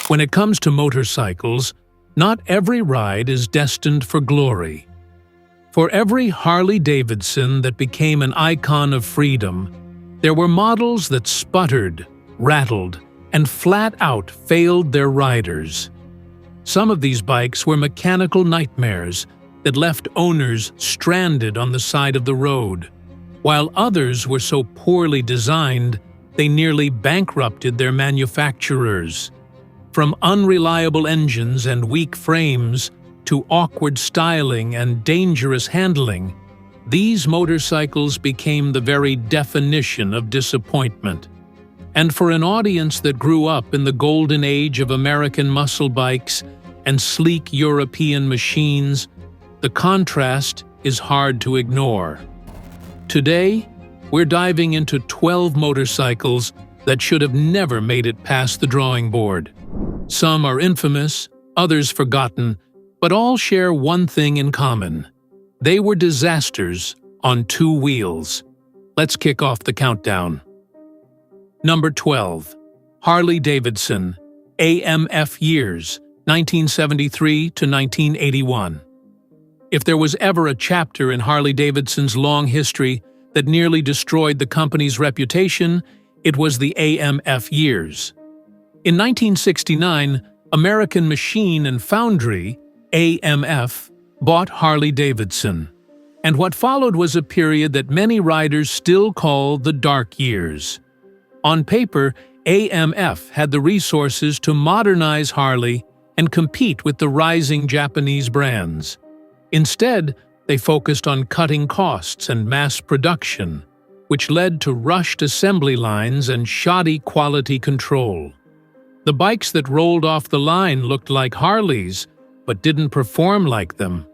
When it comes to motorcycles, not every ride is destined for glory. For every Harley-Davidson that became an icon of freedom, there were models that sputtered, rattled, and flat out failed their riders. Some of these bikes were mechanical nightmares that left owners stranded on the side of the road, while others were so poorly designed they nearly bankrupted their manufacturers. From unreliable engines and weak frames to awkward styling and dangerous handling, these motorcycles became the very definition of disappointment. And for an audience that grew up in the golden age of American muscle bikes and sleek European machines, the contrast is hard to ignore. Today, we're diving into 12 motorcycles that should have never made it past the drawing board. Some are infamous, others forgotten, but all share one thing in common. They were disasters on two wheels. Let's kick off the countdown. Number 12. Harley-Davidson, AMF years, 1973 to 1981. If there was ever a chapter in Harley-Davidson's long history that nearly destroyed the company's reputation, it was the AMF years. In 1969, American Machine and Foundry, AMF, bought Harley-Davidson, and what followed was a period that many riders still call the dark years. On paper, AMF had the resources to modernize Harley and compete with the rising Japanese brands. Instead, they focused on cutting costs and mass production, which led to rushed assembly lines and shoddy quality control. The bikes that rolled off the line looked like Harleys, but didn't perform like them.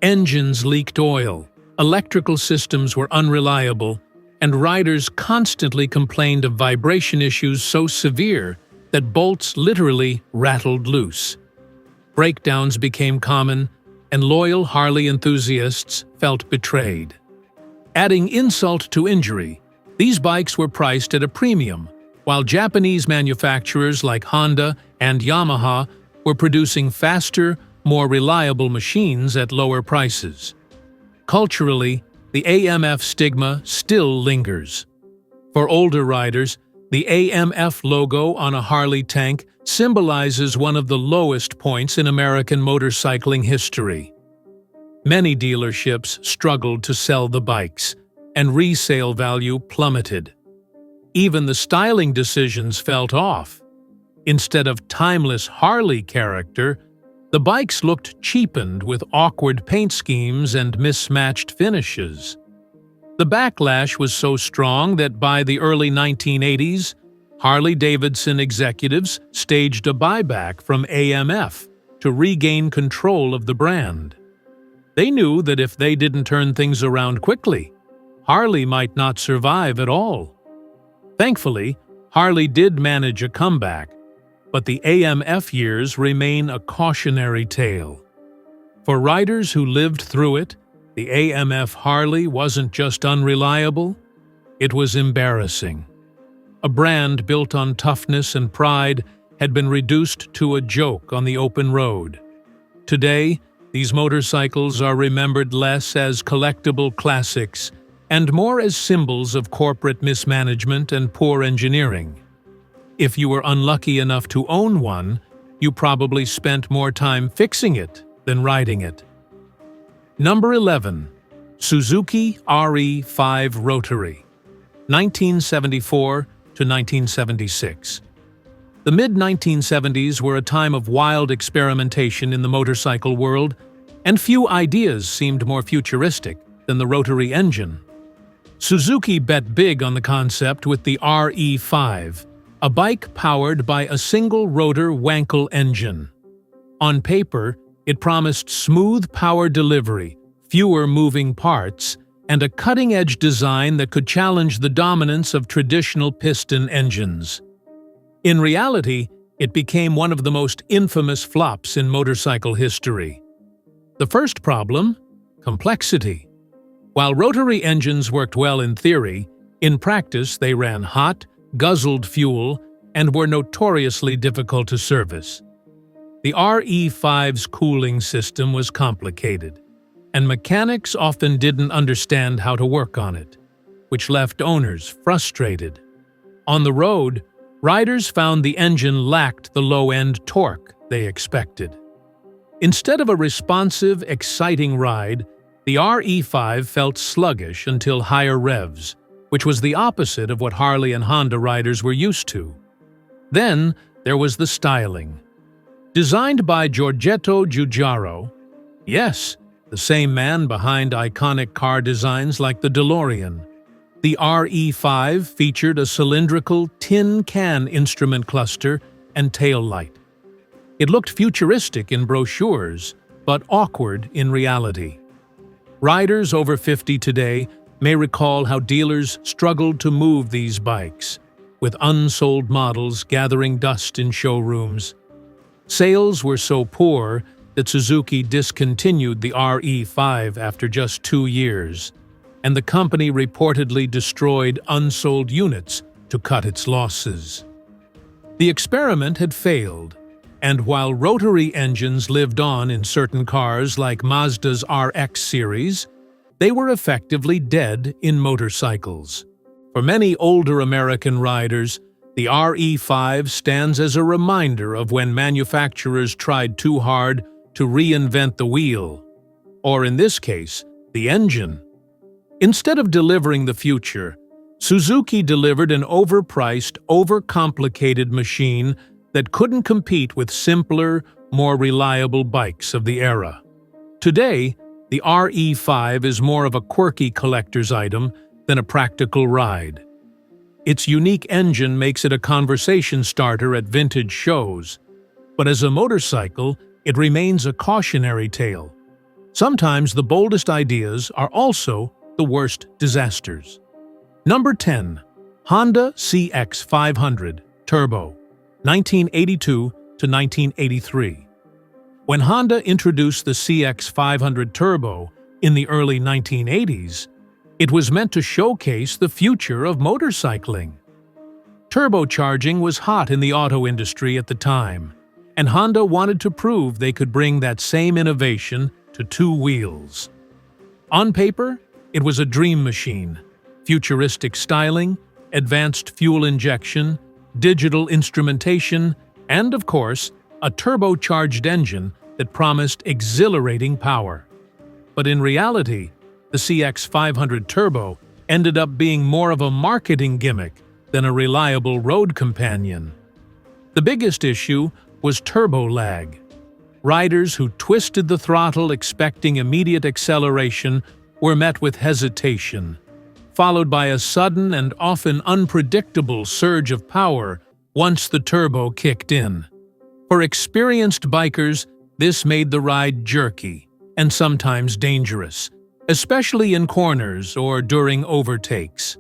Engines leaked oil, electrical systems were unreliable, and riders constantly complained of vibration issues so severe that bolts literally rattled loose. Breakdowns became common, and loyal Harley enthusiasts felt betrayed. Adding insult to injury, these bikes were priced at a premium, while Japanese manufacturers like Honda and Yamaha were producing faster, more reliable machines at lower prices. Culturally, the AMF stigma still lingers. For older riders, the AMF logo on a Harley tank symbolizes one of the lowest points in American motorcycling history. Many dealerships struggled to sell the bikes, and resale value plummeted. Even the styling decisions felt off. Instead of timeless Harley character, the bikes looked cheapened with awkward paint schemes and mismatched finishes. The backlash was so strong that by the early 1980s, Harley-Davidson executives staged a buyback from AMF to regain control of the brand. They knew that if they didn't turn things around quickly, Harley might not survive at all. Thankfully, Harley did manage a comeback, but the AMF years remain a cautionary tale. For riders who lived through it, the AMF Harley wasn't just unreliable, it was embarrassing. A brand built on toughness and pride had been reduced to a joke on the open road. Today, these motorcycles are remembered less as collectible classics and more as symbols of corporate mismanagement and poor engineering. If you were unlucky enough to own one, you probably spent more time fixing it than riding it. Number 11. Suzuki RE5 Rotary, 1974 to 1976. The mid-1970s were a time of wild experimentation in the motorcycle world, and few ideas seemed more futuristic than the rotary engine. Suzuki bet big on the concept with the RE5, a bike powered by a single-rotor Wankel engine. On paper, it promised smooth power delivery, fewer moving parts, and a cutting-edge design that could challenge the dominance of traditional piston engines. In reality, it became one of the most infamous flops in motorcycle history. The first problem? Complexity. While rotary engines worked well in theory, in practice they ran hot, guzzled fuel, and were notoriously difficult to service. The RE5's cooling system was complicated, and mechanics often didn't understand how to work on it, which left owners frustrated. On the road, riders found the engine lacked the low-end torque they expected. Instead of a responsive, exciting ride, the RE5 felt sluggish until higher revs, which was the opposite of what Harley and Honda riders were used to. Then there was the styling. Designed by Giorgetto Giugiaro, yes, the same man behind iconic car designs like the DeLorean, the RE5 featured a cylindrical tin can instrument cluster and tail light. It looked futuristic in brochures, but awkward in reality. Riders over 50 today may recall how dealers struggled to move these bikes, with unsold models gathering dust in showrooms. Sales were so poor that Suzuki discontinued the RE5 after just 2 years, and the company reportedly destroyed unsold units to cut its losses. The experiment had failed, and while rotary engines lived on in certain cars like Mazda's RX series, they were effectively dead in motorcycles. For many older American riders, the RE5 stands as a reminder of when manufacturers tried too hard to reinvent the wheel, or in this case, the engine. Instead of delivering the future, Suzuki delivered an overpriced, overcomplicated machine that couldn't compete with simpler, more reliable bikes of the era. Today, the RE5 is more of a quirky collector's item than a practical ride. Its unique engine makes it a conversation starter at vintage shows, but as a motorcycle, it remains a cautionary tale. Sometimes the boldest ideas are also the worst disasters. Number 10. Honda CX500 Turbo, 1982 to 1983. When Honda introduced the CX500 Turbo in the early 1980s, it was meant to showcase the future of motorcycling. Turbocharging was hot in the auto industry at the time, and Honda wanted to prove they could bring that same innovation to two wheels. On paper, it was a dream machine: futuristic styling, advanced fuel injection, digital instrumentation, and, of course, a turbocharged engine that promised exhilarating power. But in reality, the CX500 Turbo ended up being more of a marketing gimmick than a reliable road companion. The biggest issue was turbo lag. Riders who twisted the throttle expecting immediate acceleration were met with hesitation, followed by a sudden and often unpredictable surge of power once the turbo kicked in. For experienced bikers, this made the ride jerky and sometimes dangerous, especially in corners or during overtakes.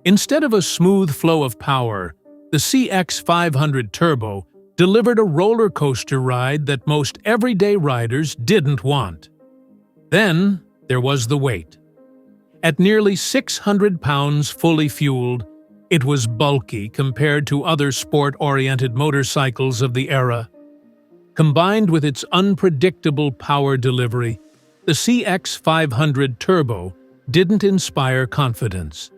Instead of a smooth flow of power, the CX500 Turbo delivered a roller coaster ride that most everyday riders didn't want. Then there was the weight. At nearly 600 pounds fully fueled, it was bulky compared to other sport-oriented motorcycles of the era. Combined with its unpredictable power delivery, the CX500 Turbo didn't inspire confidence.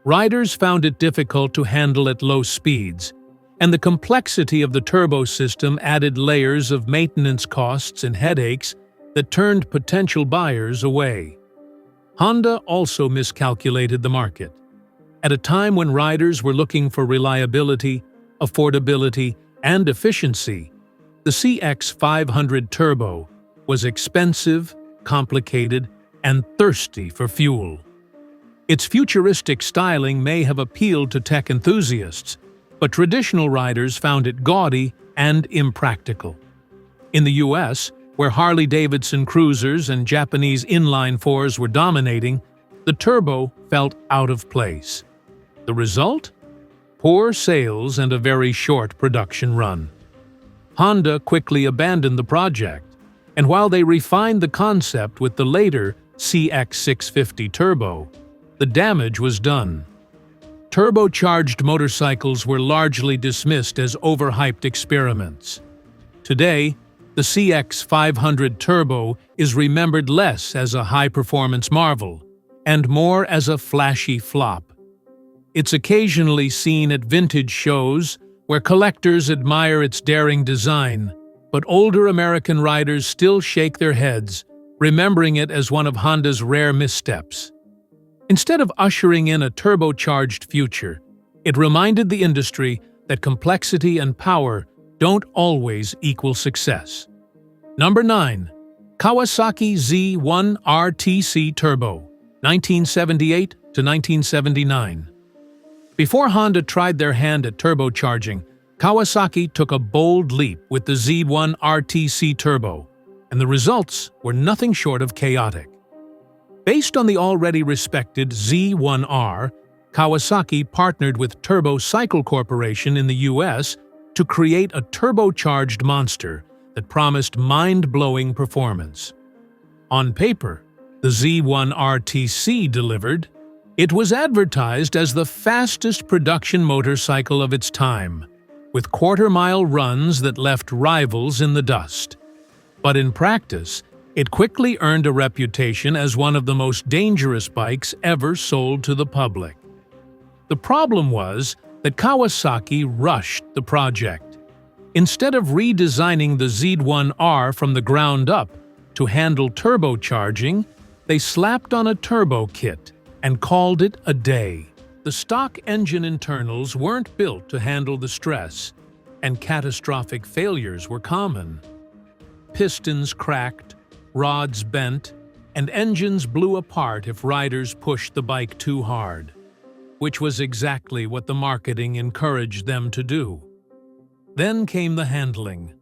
Riders found it difficult to handle at low speeds, and the complexity of the turbo system added layers of maintenance costs and headaches that turned potential buyers away. Honda also miscalculated the market. At a time when riders were looking for reliability, affordability, and efficiency, the CX500 Turbo was expensive, complicated, and thirsty for fuel. Its futuristic styling may have appealed to tech enthusiasts, but traditional riders found it gaudy and impractical. In the US, where Harley-Davidson cruisers and Japanese inline fours were dominating, the Turbo felt out of place. The result? Poor sales and a very short production run. Honda quickly abandoned the project, and while they refined the concept with the later CX650 Turbo, the damage was done. turbocharged motorcycles were largely dismissed as overhyped experiments. Today, the CX500 Turbo is remembered less as a high-performance marvel and more as a flashy flop. It's occasionally seen at vintage shows where collectors admire its daring design, but older American riders still shake their heads, remembering it as one of Honda's rare missteps. Instead of ushering in a turbocharged future, it reminded the industry that complexity and power don't always equal success. Number 9. Kawasaki Z1 RTC Turbo, 1978 to 1979. Before Honda tried their hand at turbocharging, Kawasaki took a bold leap with the Z1 RTC Turbo, and the results were nothing short of chaotic. Based on the already respected Z1R, Kawasaki partnered with Turbo Cycle Corporation in the US to create a turbocharged monster that promised mind-blowing performance. On paper, the Z1 RTC delivered. It was advertised as the fastest production motorcycle of its time, with quarter-mile runs that left rivals in the dust. But in practice, it quickly earned a reputation as one of the most dangerous bikes ever sold to the public. The problem was that Kawasaki rushed the project. Instead of redesigning the Z1R from the ground up to handle turbocharging, they slapped on a turbo kit and called it a day. The stock engine internals weren't built to handle the stress, and catastrophic failures were common. Pistons cracked, rods bent, and engines blew apart if riders pushed the bike too hard, which was exactly what the marketing encouraged them to do. Then came the handling.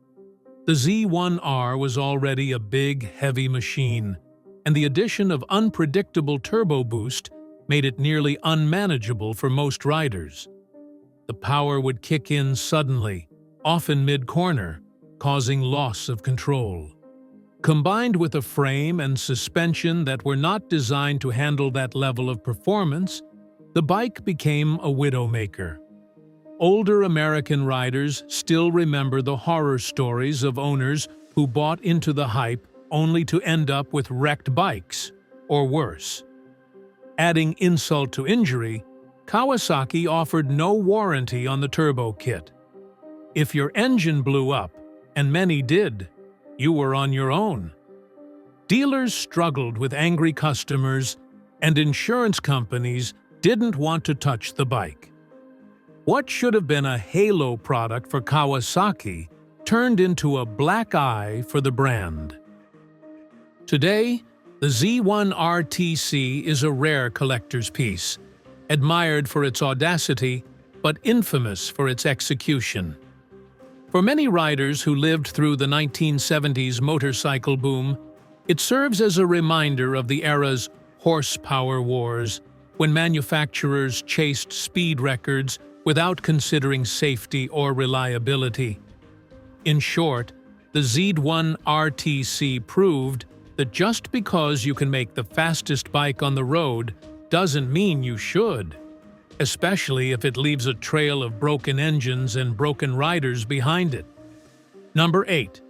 The Z1R was already a big, heavy machine, and the addition of unpredictable turbo boost made it nearly unmanageable for most riders. The power would kick in suddenly, often mid-corner, causing loss of control. Combined with a frame and suspension that were not designed to handle that level of performance, the bike became a widowmaker. Older American riders still remember the horror stories of owners who bought into the hype only to end up with wrecked bikes, or worse. Adding insult to injury, Kawasaki offered no warranty on the turbo kit. If your engine blew up, and many did, you were on your own. Dealers struggled with angry customers, and insurance companies didn't want to touch the bike. What should have been a halo product for Kawasaki turned into a black eye for the brand. Today, the Z1 RTC is a rare collector's piece, admired for its audacity, but infamous for its execution. For many riders who lived through the 1970s motorcycle boom, it serves as a reminder of the era's horsepower wars, when manufacturers chased speed records without considering safety or reliability. In short, the Z1 RTC proved that just because you can make the fastest bike on the road doesn't mean you should, especially if it leaves a trail of broken engines and broken riders behind it. Number 8.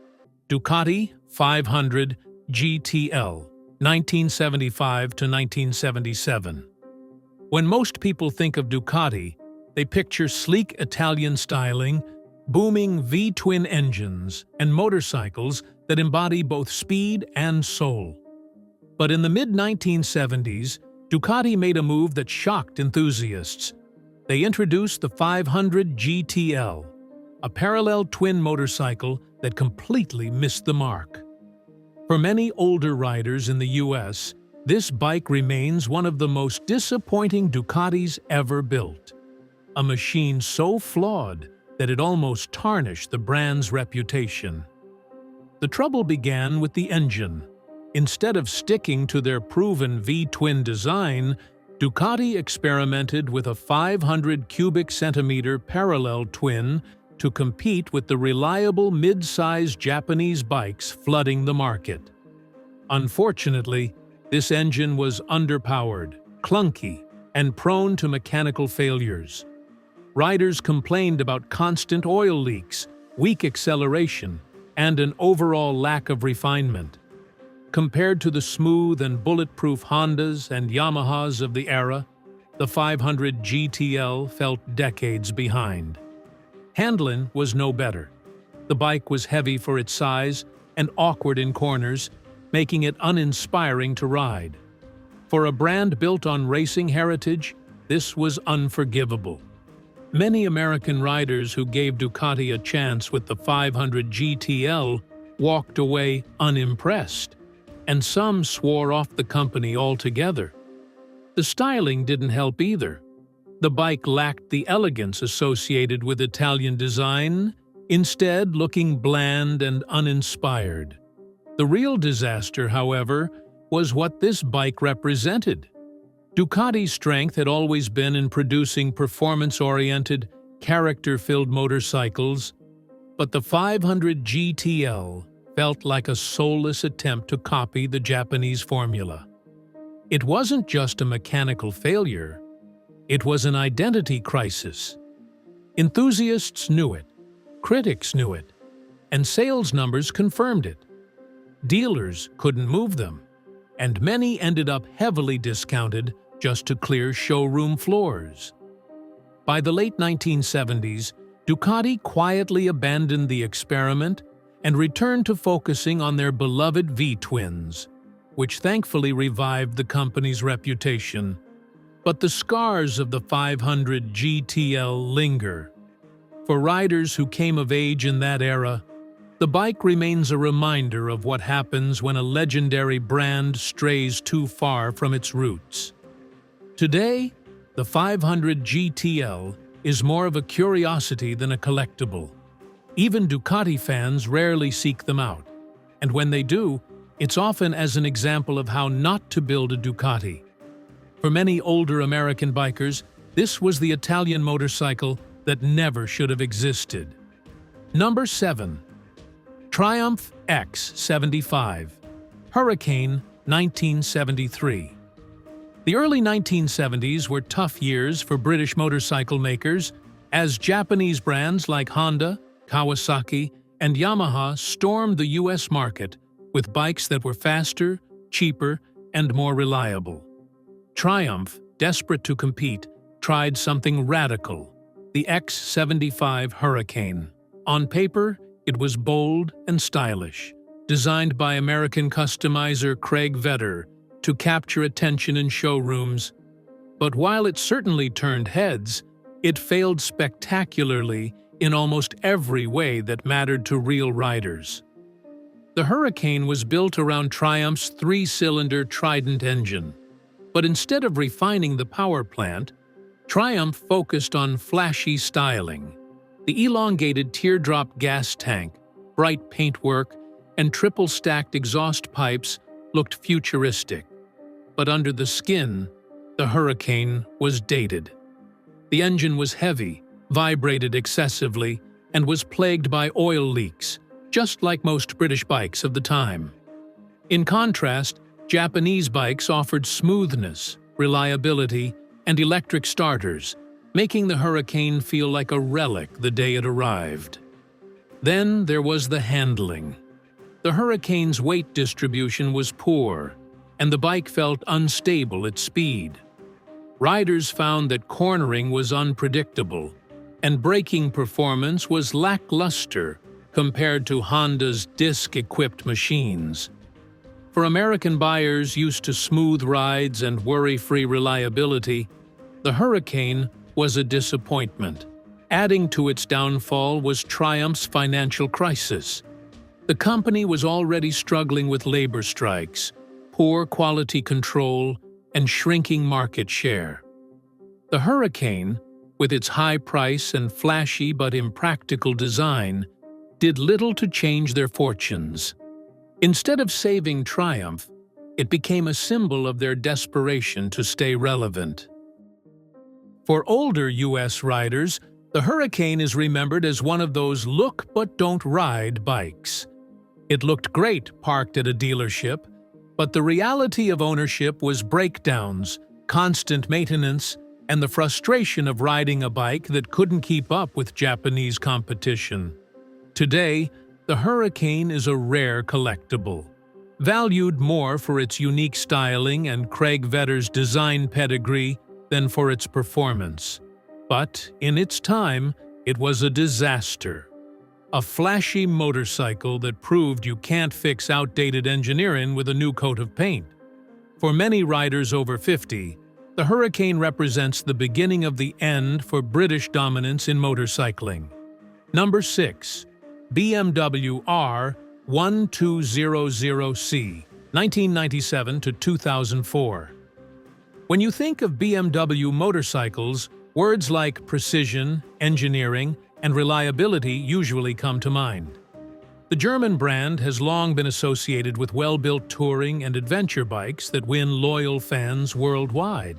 Ducati 500 GTL, 1975 to 1977. When most people think of Ducati, they picture sleek Italian styling, booming V-twin engines, and motorcycles that embody both speed and soul. But in the mid-1970s, Ducati made a move that shocked enthusiasts. They introduced the 500 GTL, a parallel twin motorcycle that completely missed the mark. For many older riders in the US, this bike remains one of the most disappointing Ducatis ever built. A machine so flawed that it almost tarnished the brand's reputation. The trouble began with the engine. Instead of sticking to their proven V-twin design, Ducati experimented with a 500 cubic centimeter parallel twin to compete with the reliable mid-size Japanese bikes flooding the market. Unfortunately, this engine was underpowered, clunky, and prone to mechanical failures. Riders complained about constant oil leaks, weak acceleration, and an overall lack of refinement. Compared to the smooth and bulletproof Hondas and Yamahas of the era, the 500 GTL felt decades behind. Handling was no better. The bike was heavy for its size and awkward in corners, making it uninspiring to ride. For a brand built on racing heritage, this was unforgivable. Many American riders who gave Ducati a chance with the 500 GTL walked away unimpressed, and some swore off the company altogether. The styling didn't help either. The bike lacked the elegance associated with Italian design, instead looking bland and uninspired. The real disaster, however, was what this bike represented. Ducati's strength had always been in producing performance-oriented, character-filled motorcycles, but the 500 GTL felt like a soulless attempt to copy the Japanese formula. It wasn't just a mechanical failure, it was an identity crisis. Enthusiasts knew it, critics knew it, and sales numbers confirmed it. Dealers couldn't move them, and many ended up heavily discounted just to clear showroom floors. By the late 1970s, Ducati quietly abandoned the experiment and returned to focusing on their beloved V-twins, which thankfully revived the company's reputation. But the scars of the 500 GTL linger. For riders who came of age in that era, the bike remains a reminder of what happens when a legendary brand strays too far from its roots. Today, the 500 GTL is more of a curiosity than a collectible. Even Ducati fans rarely seek them out, and when they do, it's often as an example of how not to build a Ducati. For many older American bikers, this was the Italian motorcycle that never should have existed. Number 7. Triumph X75, Hurricane 1973. The early 1970s were tough years for British motorcycle makers as Japanese brands like Honda, Kawasaki, and Yamaha stormed the US market with bikes that were faster, cheaper, and more reliable. Triumph, desperate to compete, tried something radical, the X75 Hurricane. On paper, it was bold and stylish, designed by American customizer Craig Vetter to capture attention in showrooms. But while it certainly turned heads, it failed spectacularly in almost every way that mattered to real riders. The Hurricane was built around Triumph's three-cylinder Trident engine, but instead of refining the power plant, Triumph focused on flashy styling. The elongated teardrop gas tank, bright paintwork, and triple-stacked exhaust pipes looked futuristic. But under the skin, the Hurricane was dated. The engine was heavy, vibrated excessively, and was plagued by oil leaks, just like most British bikes of the time. In contrast, Japanese bikes offered smoothness, reliability, and electric starters, making the Hurricane feel like a relic the day it arrived. Then there was the handling. The Hurricane's weight distribution was poor, and the bike felt unstable at speed. Riders found that cornering was unpredictable, and braking performance was lackluster compared to Honda's disc-equipped machines. For American buyers used to smooth rides and worry-free reliability, the Hurricane was a disappointment. Adding to its downfall was Triumph's financial crisis. The company was already struggling with labor strikes, poor quality control, and shrinking market share. The Hurricane, with its high price and flashy but impractical design, did little to change their fortunes. Instead of saving Triumph, it became a symbol of their desperation to stay relevant. For older US riders, the Hurricane is remembered as one of those look-but-don't-ride bikes. It looked great parked at a dealership, but the reality of ownership was breakdowns, constant maintenance, and the frustration of riding a bike that couldn't keep up with Japanese competition. Today, the Hurricane is a rare collectible, valued more for its unique styling and Craig Vetter's design pedigree than for its performance. But, in its time, it was a disaster. A flashy motorcycle that proved you can't fix outdated engineering with a new coat of paint. For many riders over 50, the Hurricane represents the beginning of the end for British dominance in motorcycling. Number 6. BMW R1200C, 1997 to 2004. When you think of BMW motorcycles, words like precision, engineering, and reliability usually come to mind. The German brand has long been associated with well-built touring and adventure bikes that win loyal fans worldwide.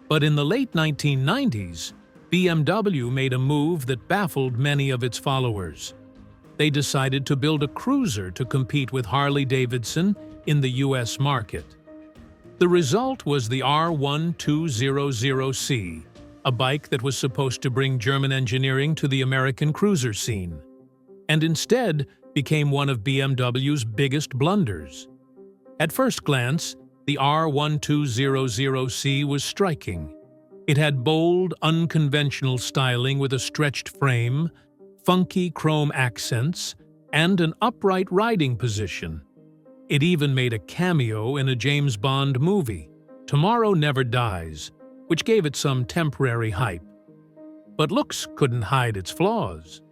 But in the late 1990s, BMW made a move that baffled many of its followers. They decided to build a cruiser to compete with Harley-Davidson in the US market. The result was the R1200C, a bike that was supposed to bring German engineering to the American cruiser scene, and instead became one of BMW's biggest blunders. At first glance, the R1200C was striking. It had bold, unconventional styling with a stretched frame, funky chrome accents, and an upright riding position. It even made a cameo in a James Bond movie, Tomorrow Never Dies, which gave it some temporary hype. But looks couldn't hide its flaws.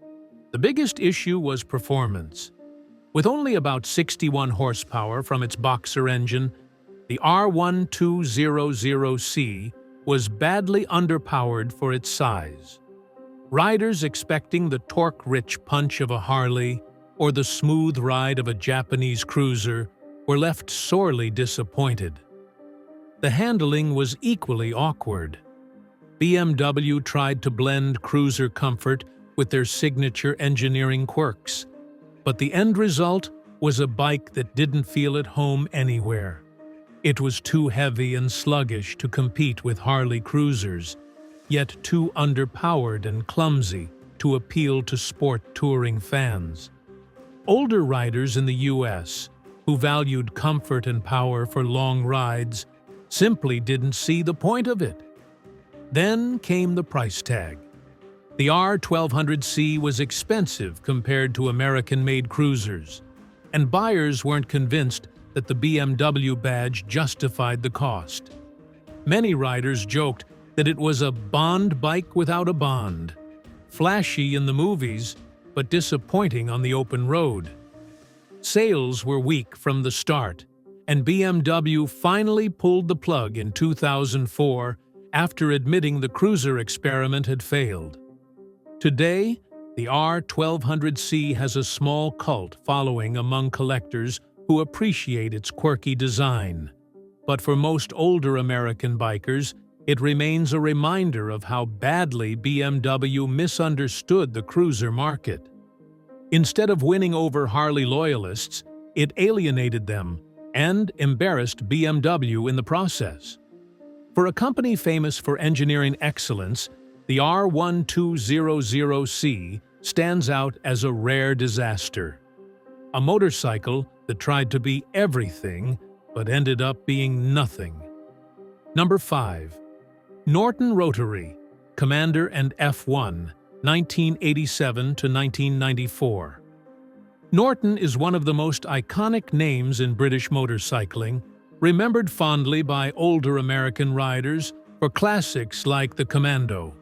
The biggest issue was performance. With only about 61 horsepower from its Boxer engine, the R1200C was badly underpowered for its size. Riders expecting the torque-rich punch of a Harley or the smooth ride of a Japanese cruiser were left sorely disappointed. The handling was equally awkward. BMW tried to blend cruiser comfort with their signature engineering quirks, but the end result was a bike that didn't feel at home anywhere. It was too heavy and sluggish to compete with Harley cruisers, yet too underpowered and clumsy to appeal to sport touring fans. Older riders in the US, who valued comfort and power for long rides, simply didn't see the point of it. Then came the price tag. The R1200C was expensive compared to American-made cruisers, and buyers weren't convinced that the BMW badge justified the cost. Many riders joked that it was a Bond bike without a Bond, flashy in the movies, but disappointing on the open road. Sales were weak from the start, and BMW finally pulled the plug in 2004 after admitting the cruiser experiment had failed. Today, the R1200C has a small cult following among collectors who appreciate its quirky design. But for most older American bikers, it remains a reminder of how badly BMW misunderstood the cruiser market. Instead of winning over Harley loyalists, it alienated them and embarrassed BMW in the process. For a company famous for engineering excellence, the R1200C stands out as a rare disaster. A motorcycle that tried to be everything but ended up being nothing. Number 5. Norton Rotary, Commander and F1, 1987 to 1994. Norton is one of the most iconic names in British motorcycling, remembered fondly by older American riders for classics like the Commando.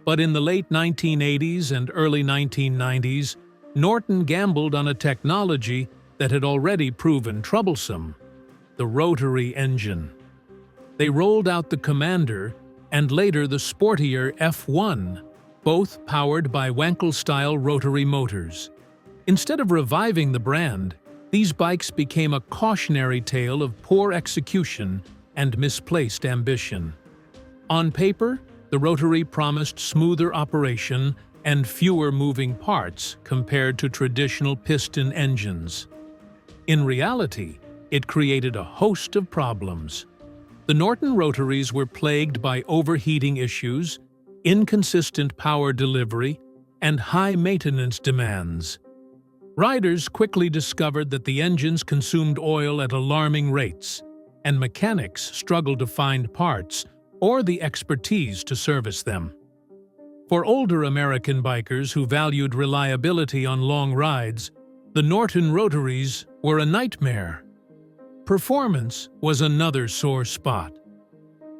But in the late 1980s and early 1990s, Norton gambled on a technology that had already proven troublesome: the rotary engine. They rolled out the Commander and later the sportier F1, both powered by Wankel-style rotary motors. Instead of reviving the brand, these bikes became a cautionary tale of poor execution and misplaced ambition. On paper, the rotary promised smoother operation and fewer moving parts compared to traditional piston engines. In reality, it created a host of problems. The Norton rotaries were plagued by overheating issues, inconsistent power delivery, and high maintenance demands. Riders quickly discovered that the engines consumed oil at alarming rates, and mechanics struggled to find parts or the expertise to service them. For older American bikers who valued reliability on long rides, the Norton rotaries were a nightmare. Performance was another sore spot.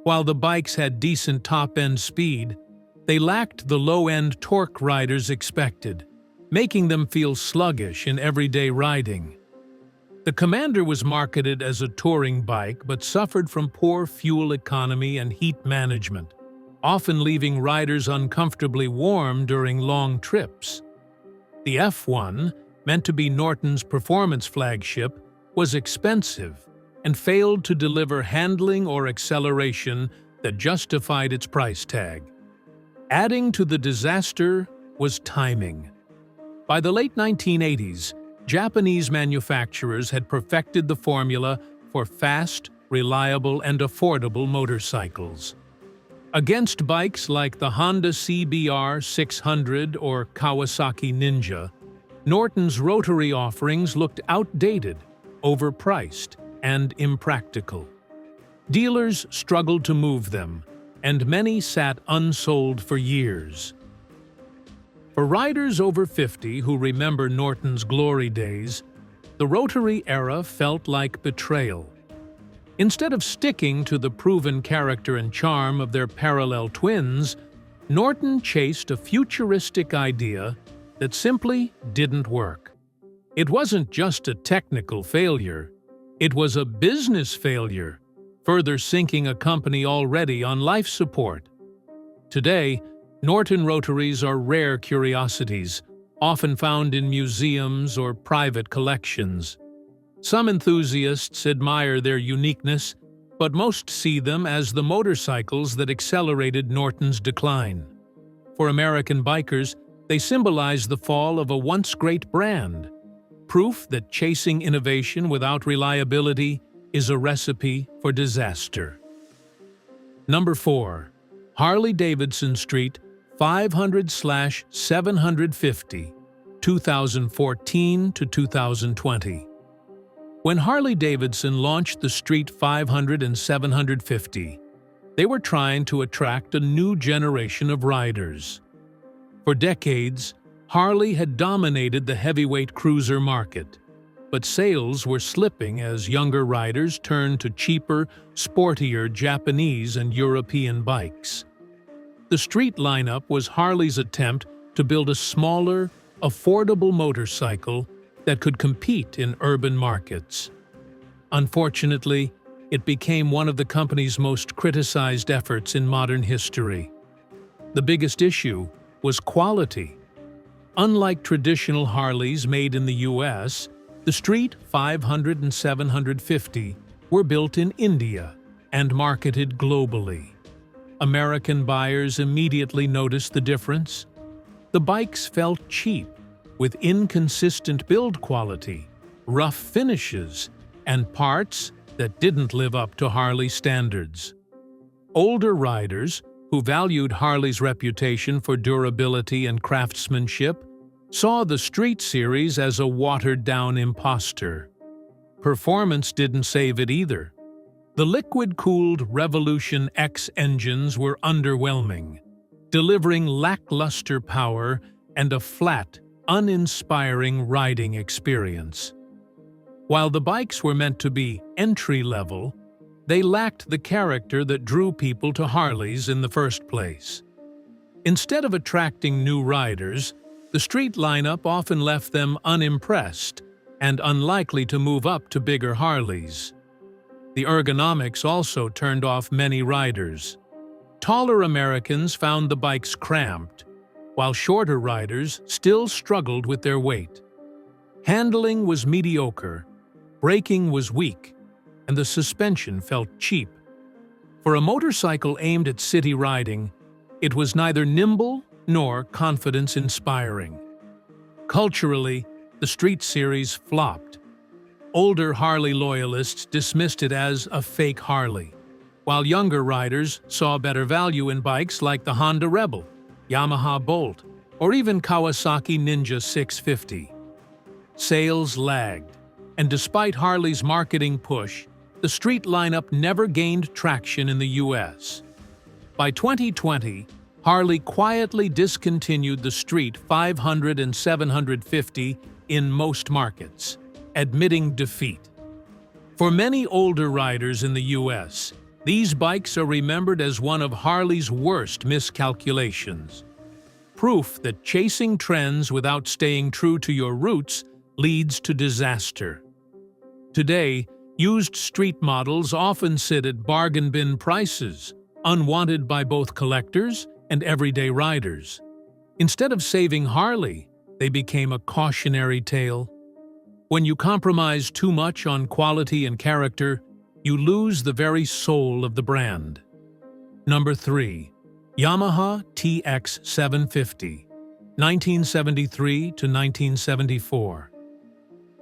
While the bikes had decent top-end speed, they lacked the low-end torque riders expected, making them feel sluggish in everyday riding. The Commander was marketed as a touring bike but suffered from poor fuel economy and heat management, often leaving riders uncomfortably warm during long trips. The F1, meant to be Norton's performance flagship, was expensive and failed to deliver handling or acceleration that justified its price tag. Adding to the disaster was timing. By the late 1980s, Japanese manufacturers had perfected the formula for fast, reliable, and affordable motorcycles. Against bikes like the Honda CBR 600 or Kawasaki Ninja, Norton's rotary offerings looked outdated, overpriced, and impractical. Dealers struggled to move them, and many sat unsold for years. For riders over 50 who remember Norton's glory days, the rotary era felt like betrayal. Instead of sticking to the proven character and charm of their parallel twins, Norton chased a futuristic idea that simply didn't work. It wasn't just a technical failure, it was a business failure, further sinking a company already on life support. Today, Norton rotaries are rare curiosities, often found in museums or private collections. Some enthusiasts admire their uniqueness, but most see them as the motorcycles that accelerated Norton's decline. For American bikers, they symbolize the fall of a once great brand, proof that chasing innovation without reliability is a recipe for disaster. Number 4. Harley-Davidson Street 500/750, 2014 to 2020. When Harley-Davidson launched the Street 500 and 750, they were trying to attract a new generation of riders. For decades, Harley had dominated the heavyweight cruiser market, but sales were slipping as younger riders turned to cheaper, sportier Japanese and European bikes. The Street lineup was Harley's attempt to build a smaller, affordable motorcycle that could compete in urban markets. Unfortunately, it became one of the company's most criticized efforts in modern history. The biggest issue was quality. Unlike traditional Harleys made in the US, the Street 500 and 750 were built in India and marketed globally. American buyers immediately noticed the difference. The bikes felt cheap, with inconsistent build quality, rough finishes, and parts that didn't live up to Harley standards. Older riders, who valued Harley's reputation for durability and craftsmanship, saw the Street Series as a watered-down imposter. Performance didn't save it either. The liquid-cooled Revolution X engines were underwhelming, delivering lackluster power and a flat, uninspiring riding experience. While the bikes were meant to be entry-level, they lacked the character that drew people to Harleys in the first place. Instead of attracting new riders, the Street lineup often left them unimpressed and unlikely to move up to bigger Harleys. The ergonomics also turned off many riders. Taller Americans found the bikes cramped, while shorter riders still struggled with their weight. Handling was mediocre, braking was weak, and the suspension felt cheap. For a motorcycle aimed at city riding, it was neither nimble nor confidence-inspiring. Culturally, the Street Series flopped. Older Harley loyalists dismissed it as a fake Harley, while younger riders saw better value in bikes like the Honda Rebel, Yamaha Bolt, or even Kawasaki Ninja 650. Sales lagged, and despite Harley's marketing push, the street lineup never gained traction in the US. By 2020, Harley quietly discontinued the Street 500 and 750 in most markets, admitting defeat. For many older riders in the US, these bikes are remembered as one of Harley's worst miscalculations. Proof that chasing trends without staying true to your roots leads to disaster. Today, used street models often sit at bargain bin prices, unwanted by both collectors and everyday riders. Instead of saving Harley, they became a cautionary tale. When you compromise too much on quality and character, you lose the very soul of the brand. Number 3. Yamaha TX750, 1973 to 1974.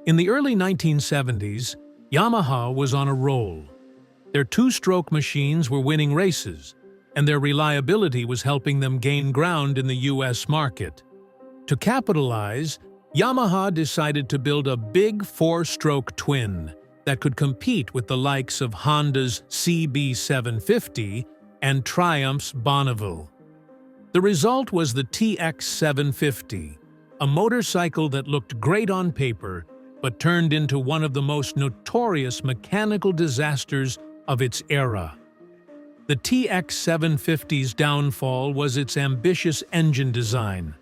In the early 1970s, Yamaha was on a roll. Their two-stroke machines were winning races, and their reliability was helping them gain ground in the US market. To capitalize, Yamaha decided to build a big four-stroke twin that could compete with the likes of Honda's CB750 and Triumph's Bonneville. The result was the TX750, a motorcycle that looked great on paper but turned into one of the most notorious mechanical disasters of its era. The TX750's downfall was its ambitious engine design.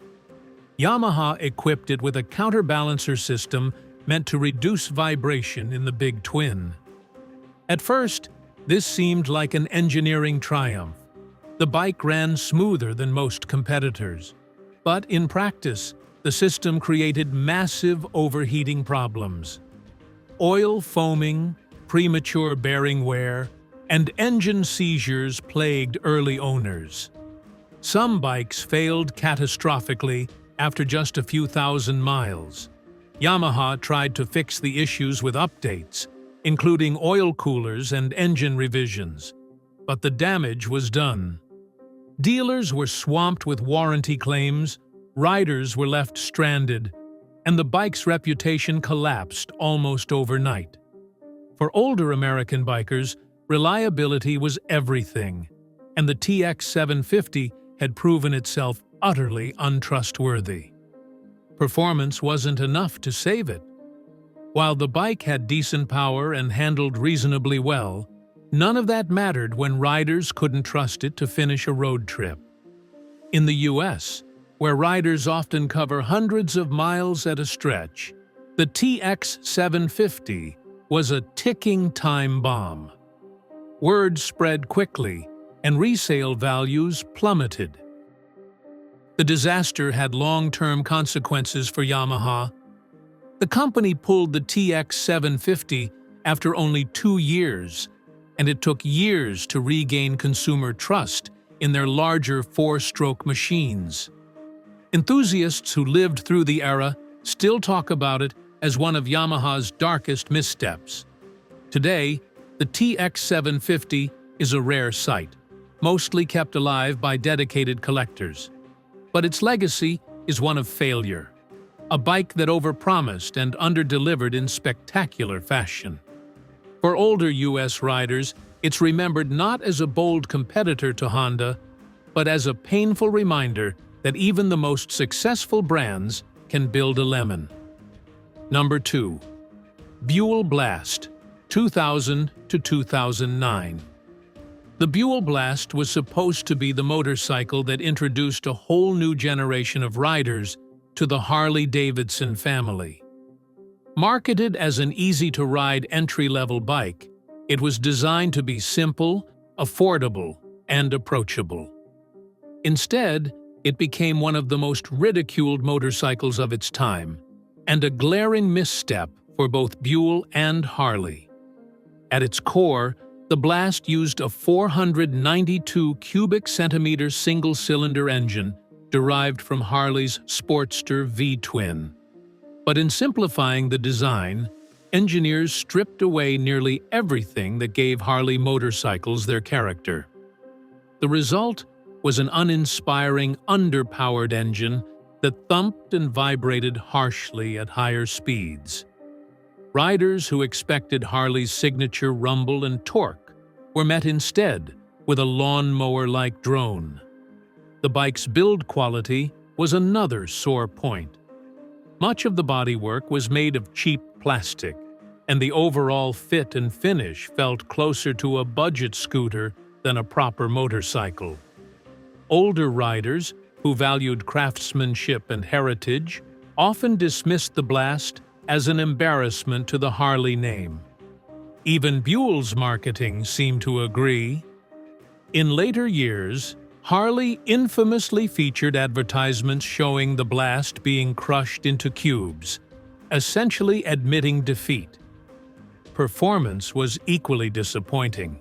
Yamaha equipped it with a counterbalancer system meant to reduce vibration in the big twin. At first, this seemed like an engineering triumph. The bike ran smoother than most competitors. But in practice, the system created massive overheating problems. Oil foaming, premature bearing wear, and engine seizures plagued early owners. Some bikes failed catastrophically after just a few thousand miles. Yamaha tried to fix the issues with updates, including oil coolers and engine revisions, but the damage was done. Dealers were swamped with warranty claims, riders were left stranded, and the bike's reputation collapsed almost overnight. For older American bikers, reliability was everything, and the TX750 had proven itself utterly untrustworthy. Performance wasn't enough to save it. While the bike had decent power and handled reasonably well, none of that mattered when riders couldn't trust it to finish a road trip. In the US, where riders often cover hundreds of miles at a stretch, the TX750 was a ticking time bomb. Word spread quickly, and resale values plummeted. The disaster had long-term consequences for Yamaha. The company pulled the TX750 after only 2 years, and it took years to regain consumer trust in their larger four-stroke machines. Enthusiasts who lived through the era still talk about it as one of Yamaha's darkest missteps. Today, the TX750 is a rare sight, mostly kept alive by dedicated collectors. But its legacy is one of failure, a bike that overpromised and underdelivered in spectacular fashion. For older US riders, it's remembered not as a bold competitor to Honda, but as a painful reminder that even the most successful brands can build a lemon. Number 2. Buell Blast, 2000 to 2009. The Buell Blast was supposed to be the motorcycle that introduced a whole new generation of riders to the Harley-Davidson family. Marketed as an easy-to-ride entry-level bike, it was designed to be simple, affordable, and approachable. Instead, it became one of the most ridiculed motorcycles of its time, and a glaring misstep for both Buell and Harley. At its core, the Blast used a 492 cubic centimeter single-cylinder engine derived from Harley's Sportster V-twin. But in simplifying the design, engineers stripped away nearly everything that gave Harley motorcycles their character. The result was an uninspiring, underpowered engine that thumped and vibrated harshly at higher speeds. Riders who expected Harley's signature rumble and torque were met instead with a lawnmower-like drone. The bike's build quality was another sore point. Much of the bodywork was made of cheap plastic, and the overall fit and finish felt closer to a budget scooter than a proper motorcycle. Older riders, who valued craftsmanship and heritage, often dismissed the Blast as an embarrassment to the Harley name. Even Buell's marketing seemed to agree. In later years, Harley infamously featured advertisements showing the Blast being crushed into cubes, essentially admitting defeat. Performance was equally disappointing.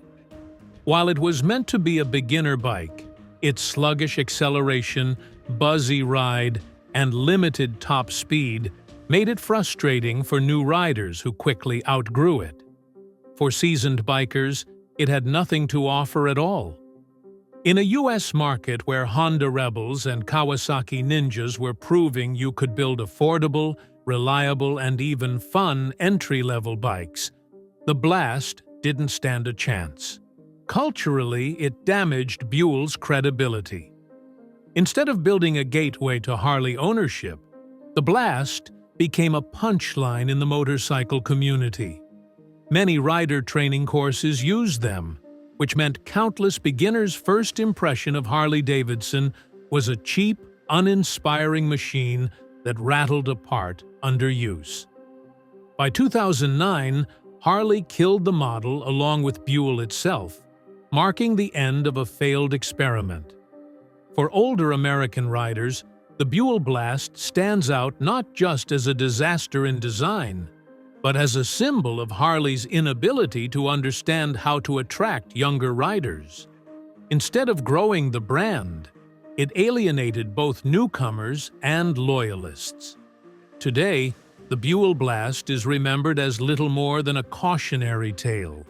While it was meant to be a beginner bike, its sluggish acceleration, buzzy ride, and limited top speed made it frustrating for new riders who quickly outgrew it. For seasoned bikers, it had nothing to offer at all. In a U.S. market where Honda Rebels and Kawasaki Ninjas were proving you could build affordable, reliable, and even fun entry-level bikes, the Blast didn't stand a chance. Culturally, it damaged Buell's credibility. Instead of building a gateway to Harley ownership, the Blast became a punchline in the motorcycle community. Many rider training courses used them, which meant countless beginners' first impression of Harley-Davidson was a cheap, uninspiring machine that rattled apart under use. By 2009, Harley killed the model along with Buell itself, marking the end of a failed experiment. For older American riders, the Buell Blast stands out not just as a disaster in design, but as a symbol of Harley's inability to understand how to attract younger riders. Instead of growing the brand, it alienated both newcomers and loyalists. Today, the Buell Blast is remembered as little more than a cautionary tale.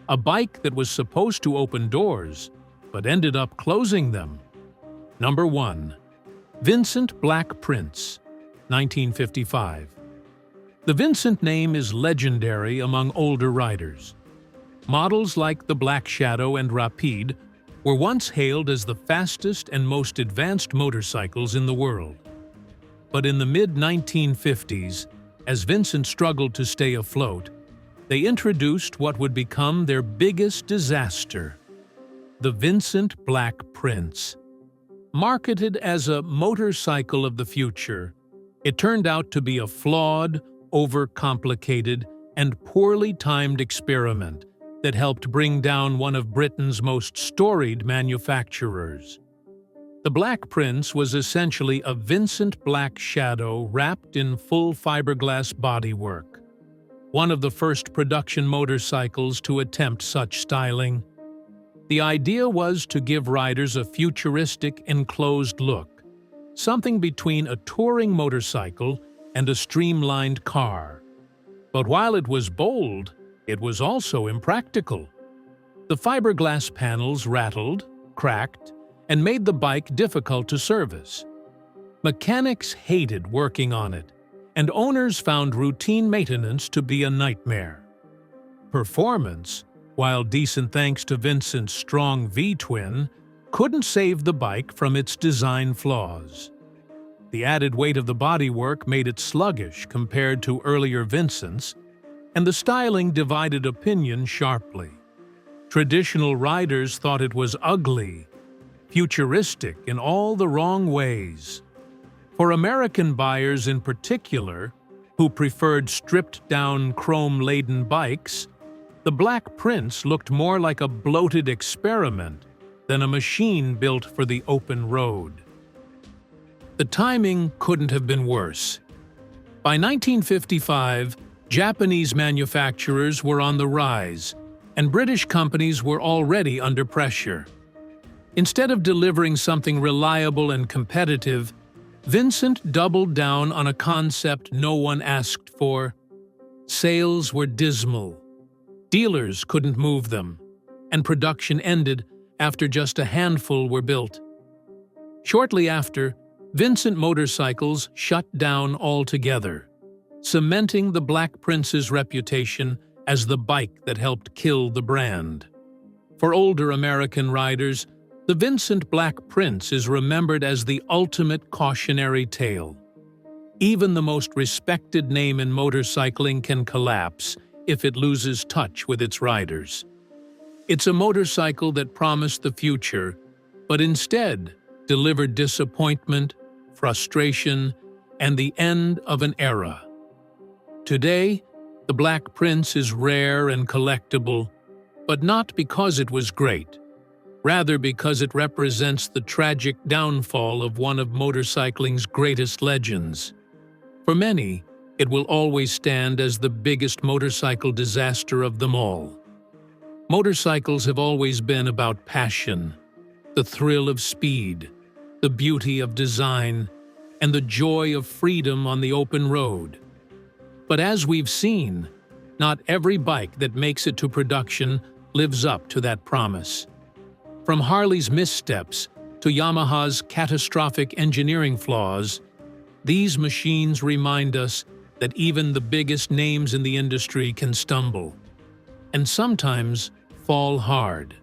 A bike that was supposed to open doors, but ended up closing them. Number 1. Vincent Black Prince, 1955. The Vincent name is legendary among older riders. Models like the Black Shadow and Rapide were once hailed as the fastest and most advanced motorcycles in the world. But in the mid-1950s, as Vincent struggled to stay afloat, they introduced what would become their biggest disaster, the Vincent Black Prince. Marketed as a motorcycle of the future, it turned out to be a flawed, overcomplicated, and poorly timed experiment that helped bring down one of Britain's most storied manufacturers. The Black Prince was essentially a Vincent Black Shadow wrapped in full fiberglass bodywork, one of the first production motorcycles to attempt such styling. The idea was to give riders a futuristic, enclosed look, something between a touring motorcycle and a streamlined car. But while it was bold, it was also impractical. The fiberglass panels rattled, cracked, and made the bike difficult to service. Mechanics hated working on it, and owners found routine maintenance to be a nightmare. Performance, while decent thanks to Vincent's strong V-twin, couldn't save the bike from its design flaws. The added weight of the bodywork made it sluggish compared to earlier Vincents, and the styling divided opinion sharply. Traditional riders thought it was ugly, futuristic in all the wrong ways. For American buyers in particular, who preferred stripped-down, chrome-laden bikes, the Black Prince looked more like a bloated experiment than a machine built for the open road. The timing couldn't have been worse. By 1955, Japanese manufacturers were on the rise, and British companies were already under pressure. Instead of delivering something reliable and competitive, Vincent doubled down on a concept no one asked for: Sales were dismal. Dealers couldn't move them, and production ended after just a handful were built. Shortly after, Vincent Motorcycles shut down altogether, cementing the Black Prince's reputation as the bike that helped kill the brand. For older American riders, the Vincent Black Prince is remembered as the ultimate cautionary tale. Even the most respected name in motorcycling can collapse if it loses touch with its riders. It's a motorcycle that promised the future, but instead delivered disappointment, frustration, and the end of an era. Today, the Black Prince is rare and collectible, but not because it was great, rather because it represents the tragic downfall of one of motorcycling's greatest legends. For many, it will always stand as the biggest motorcycle disaster of them all. Motorcycles have always been about passion, the thrill of speed, the beauty of design, and the joy of freedom on the open road. But as we've seen, not every bike that makes it to production lives up to that promise. From Harley's missteps to Yamaha's catastrophic engineering flaws, these machines remind us that even the biggest names in the industry can stumble, and sometimes fall hard.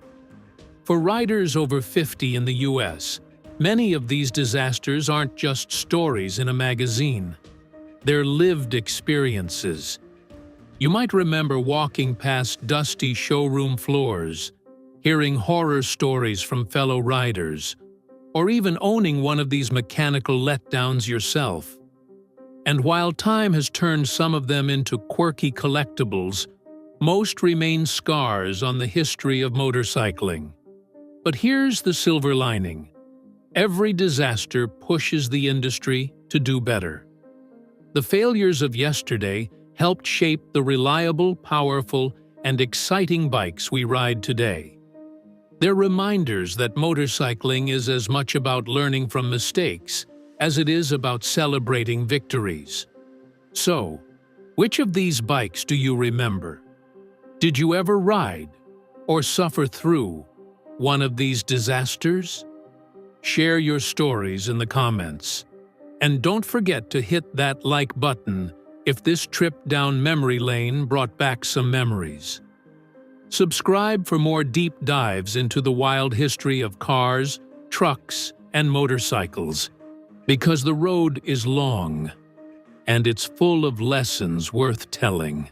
For riders over 50 in the US, many of these disasters aren't just stories in a magazine. They're lived experiences. You might remember walking past dusty showroom floors, hearing horror stories from fellow riders, or even owning one of these mechanical letdowns yourself. And while time has turned some of them into quirky collectibles, most remain scars on the history of motorcycling. But here's the silver lining. Every disaster pushes the industry to do better. The failures of yesterday helped shape the reliable, powerful, and exciting bikes we ride today. They're reminders that motorcycling is as much about learning from mistakes as it is about celebrating victories. So, which of these bikes do you remember? Did you ever ride or suffer through one of these disasters? Share your stories in the comments. And don't forget to hit that like button if this trip down memory lane brought back some memories. Subscribe for more deep dives into the wild history of cars, trucks, and motorcycles, because the road is long, and it's full of lessons worth telling.